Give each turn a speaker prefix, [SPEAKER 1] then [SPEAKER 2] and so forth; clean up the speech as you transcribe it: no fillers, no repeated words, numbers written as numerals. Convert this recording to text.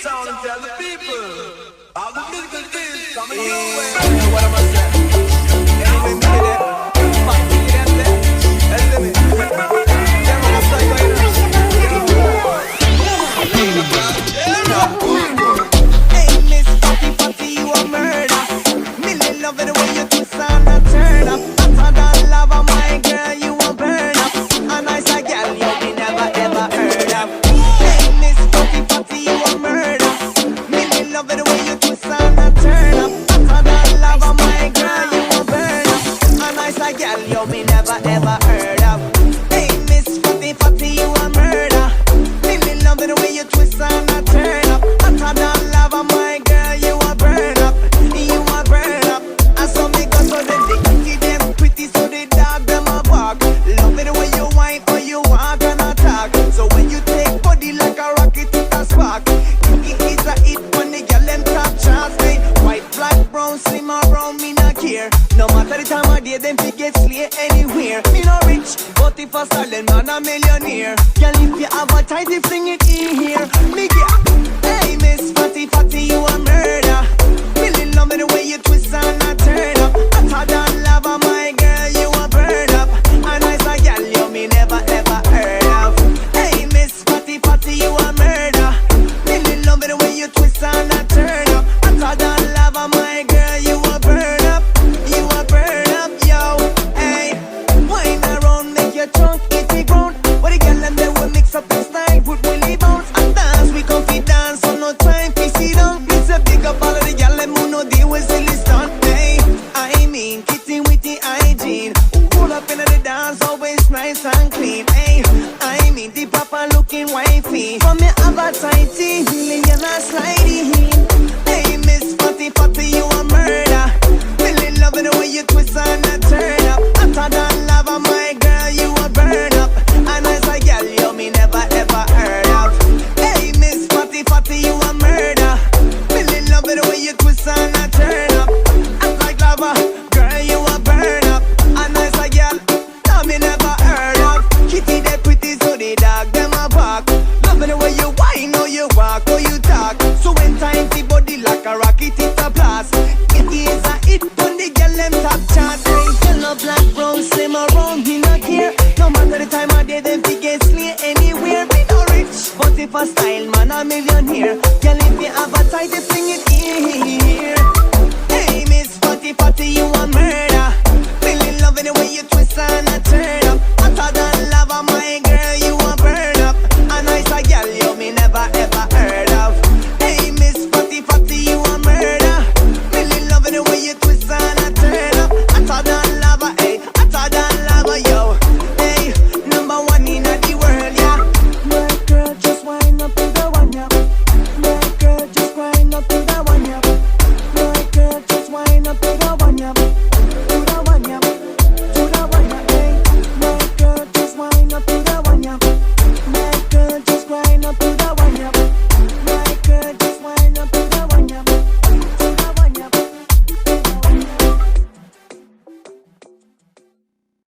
[SPEAKER 1] town and tell the people how the musical is coming your way. What am I saying? Anyway, me get it. Fuck me, get them there. Listen me. Them on the side going on.
[SPEAKER 2] Hey, Miss Fatty Fatty, you a murder. Million love it the way you twist and a turn up. Hotter than lava, my girl, you a burn up. A nice a girl you be never ever heard of. Hey, Miss Fatty Fatty, you a murder. Million love it the way you twist and a turn up. Hotter than lava, my girl, you a burn up. A nice a girl you be never ever heard of. Hey, Miss Fatty Fatty, you a murder. Million love it the way you twist and a turn up. Hotter than lava, my girl, you a burn up. You a burn up. I saw me go so then they kitty them pretty so the dog them a bark. Love it the way you whine or you walk and attack. So when you take body like a rocket it a spark. It is a hit when the girl them top charts. Hey, white, black, brown, slim or brown, me not care. No matter the time of day, them fi get slay anywhere. Me no rich, but if a silent man a millionaire. Girl, if you have a tidy fling it in here. Me get, hey Miss Fatty Fatty, you a murder. Really love it the way you twist and a turn up. Hotter than lava, my girl, you a burn up. A nice a girl you me never ever heard of. Hey Miss Fatty Fatty, you a murder. Really love it the way you twist and a turn up. Hotter than lava, my girl, you a burn up. You a burn up, yo. Hey, wine around, make your trunk hit the ground. But the girl and they will mix up the style, put willy bounce and dance. We come fi dance, so no time fi sit down. It's a big up all of the girl and who no deal with silly stunt. Hey, I mean kitty with the hygiene. Pull up in the dance, always nice and clean. Hey, I mean the proper looking wifey. From me have a tighty, million a slidey. Hey, Miss Fatty Fatty, you a murder. Really love it the way you twist and a turn up. Hotter than lava, my girl, you a burn up. A nice a girl you me never ever heard of. Hey, Miss Fatty Fatty, you a murder. Really love it the way you twist and a turn up. Act like lava, girl, you a burn up. A nice a girl, no me never heard of. Kitty they pretty so the dog them a bark. Love it the way you whine or you walk or you talk. So when time the body like a rocket it a blast. It is a hit when the girl them top chart. Hey, yellow, black, brown, slim or round, me not care. No matter the time of day, them fi get slay anywhere. Me no rich, but if a style man a millionaire. Girl, if you have a tight, you bring it here. Hey, Miss Fatty Fatty, you a murder. Really loving the way you twist and a turn up. Hotter than lava,